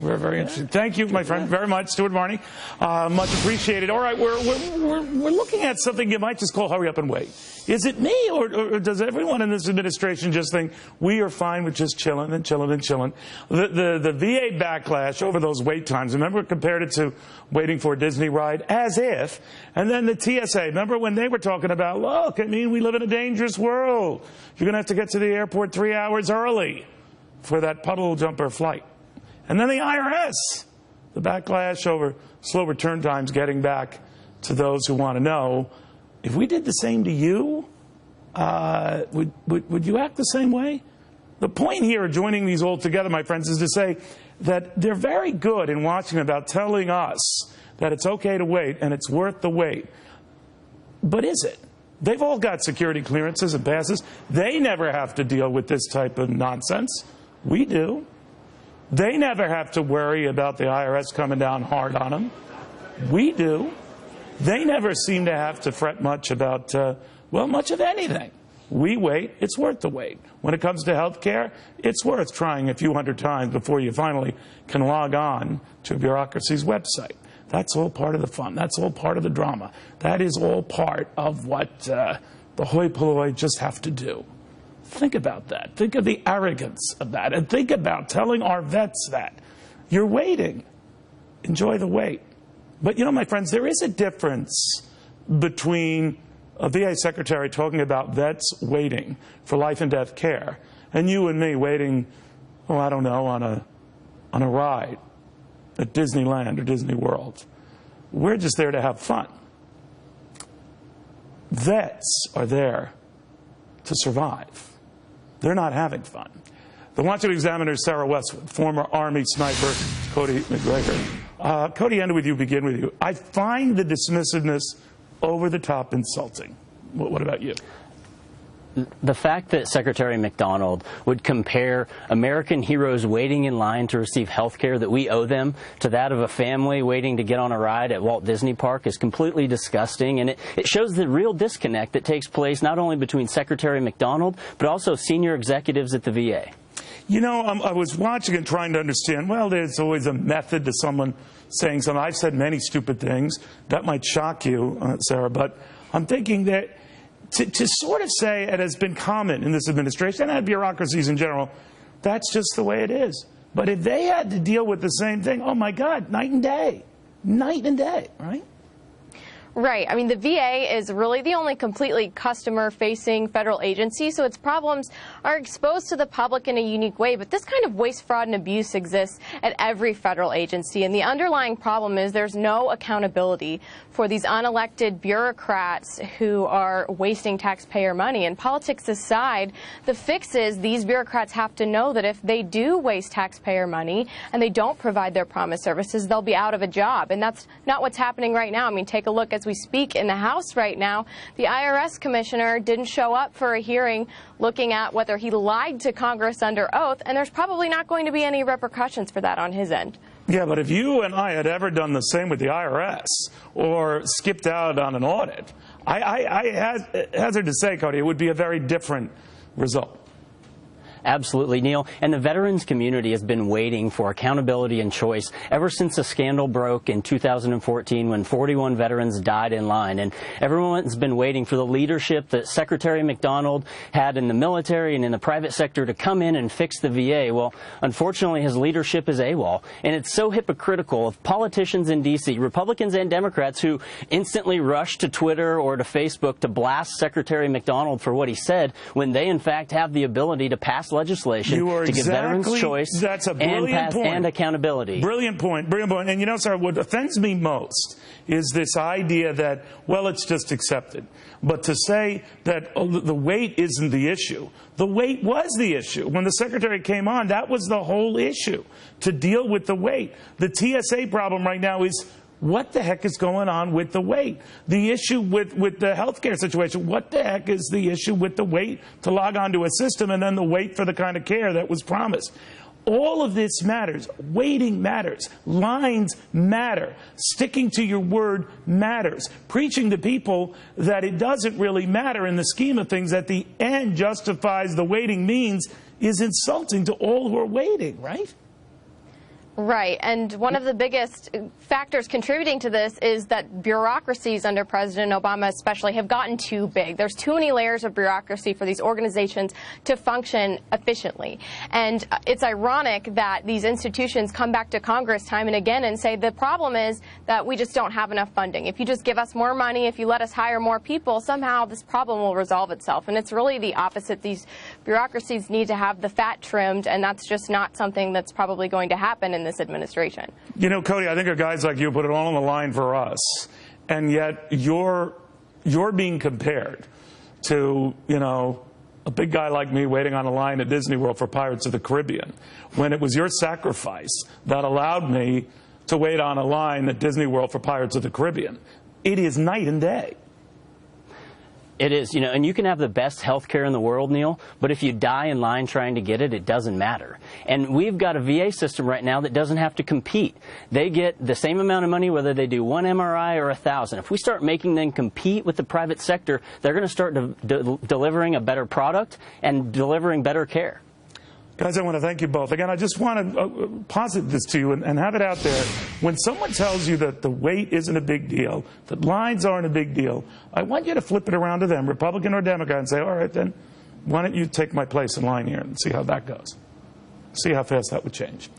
Very, very interesting. Thank you, my friend, very much, Stuart Varney. Much appreciated. All right, we're looking at something you might just call hurry up and wait. Is it me, or does everyone in this administration just think we are fine with just chilling and chilling and chilling? The VA backlash over those wait times, remember, compared it to waiting for a Disney ride, as if. And then the TSA, remember when they were talking about, look, I mean, we live in a dangerous world. You're going to have to get to the airport 3 hours early for that puddle jumper flight. And then the IRS, the backlash over slow return times, getting back to those who want to know, if we did the same to you, would you act the same way? The point here of joining these all together, my friends, is to say that they're very good in Washington about telling us that it's okay to wait and it's worth the wait. But is it? They've all got security clearances and passes. They never have to deal with this type of nonsense. We do. They never have to worry about the IRS coming down hard on them. We do. They never seem to have to fret much about, well, much of anything. We wait. It's worth the wait. When it comes to health care, it's worth trying a few hundred times before you finally can log on to a bureaucracy's website. That's all part of the fun. That's all part of the drama. That is all part of what the hoi polloi just have to do. Think about that. Think of the arrogance of that. And think about telling our vets that. You're waiting. Enjoy the wait. But, you know, my friends, there is a difference between a VA secretary talking about vets waiting for life and death care and you and me waiting, oh, I don't know, on a ride at Disneyland or Disney World. We're just there to have fun. Vets are there to survive. They're not having fun. The Washington Examiner's Sarah Westwood, former Army sniper Cody McGregor. Cody, end with you, begin with you. I find the dismissiveness over the top insulting. What about you? The fact that Secretary McDonald would compare American heroes waiting in line to receive health care that we owe them to that of a family waiting to get on a ride at Walt Disney Park is completely disgusting, and it shows the real disconnect that takes place not only between Secretary McDonald, but also senior executives at the VA. You know, I was watching and trying to understand, well, there's always a method to someone saying something. I've said many stupid things. That might shock you, Sarah, but I'm thinking that to sort of say, it has been common in this administration and bureaucracies in general, that's just the way it is. But if they had to deal with the same thing, oh my God, night and day, right? Right. I mean, the VA is really the only completely customer-facing federal agency, so its problems are exposed to the public in a unique way. But this kind of waste, fraud, and abuse exists at every federal agency. And the underlying problem is there's no accountability for these unelected bureaucrats who are wasting taxpayer money. And politics aside, the fix is these bureaucrats have to know that if they do waste taxpayer money and they don't provide their promised services, they'll be out of a job. And that's not what's happening right now. I mean, take a look as we speak in the House right now. The IRS commissioner didn't show up for a hearing looking at whether he lied to Congress under oath, and there's probably not going to be any repercussions for that on his end. Yeah, but if you and I had ever done the same with the IRS or skipped out on an audit, I hazard to say, Cody, it would be a very different result. Absolutely, Neil. And the veterans community has been waiting for accountability and choice ever since a scandal broke in 2014 when 41 veterans died in line. And everyone's been waiting for the leadership that Secretary McDonald had in the military and in the private sector to come in and fix the VA. Well, unfortunately, his leadership is AWOL. And it's so hypocritical of politicians in D.C., Republicans and Democrats, who instantly rush to Twitter or to Facebook to blast Secretary McDonald for what he said when they, in fact, have the ability to pass legislation to give veterans choice and accountability. Brilliant point. Brilliant point. And you know, sir, what offends me most is this idea that, well, it's just accepted. But to say that the wait isn't the issue. The wait was the issue. When the secretary came on, that was the whole issue, to deal with the wait. The TSA problem right now is, what the heck is going on with the wait? The issue with the healthcare situation, what the heck is the issue with the wait to log on to a system and then the wait for the kind of care that was promised? All of this matters. Waiting matters. Lines matter. Sticking to your word matters. Preaching to people that it doesn't really matter in the scheme of things, that the end justifies the waiting means, is insulting to all who are waiting, right? Right, and one of the biggest factors contributing to this is that bureaucracies under President Obama especially have gotten too big. There's too many layers of bureaucracy for these organizations to function efficiently. And it's ironic that these institutions come back to Congress time and again and say the problem is that we just don't have enough funding. If you just give us more money, if you let us hire more people, somehow this problem will resolve itself. And it's really the opposite. These bureaucracies need to have the fat trimmed, and that's just not something that's probably going to happen in this administration. You know, Cody, I think of guys like you put it all on the line for us, and yet you're being compared to, you know, a big guy like me waiting on a line at Disney World for Pirates of the Caribbean, when it was your sacrifice that allowed me to wait on a line at Disney World for Pirates of the Caribbean. It is night and day. It is, you know, and you can have the best health care in the world, Neil, but if you die in line trying to get it, it doesn't matter. And we've got a VA system right now that doesn't have to compete. They get the same amount of money whether they do 1 MRI or 1,000. If we start making them compete with the private sector, they're going to start delivering a better product and delivering better care. Guys, I want to thank you both. Again, I just want to posit this to you and have it out there. When someone tells you that the wait isn't a big deal, that lines aren't a big deal, I want you to flip it around to them, Republican or Democrat, and say, all right, then, why don't you take my place in line here and see how that goes? See how fast that would change.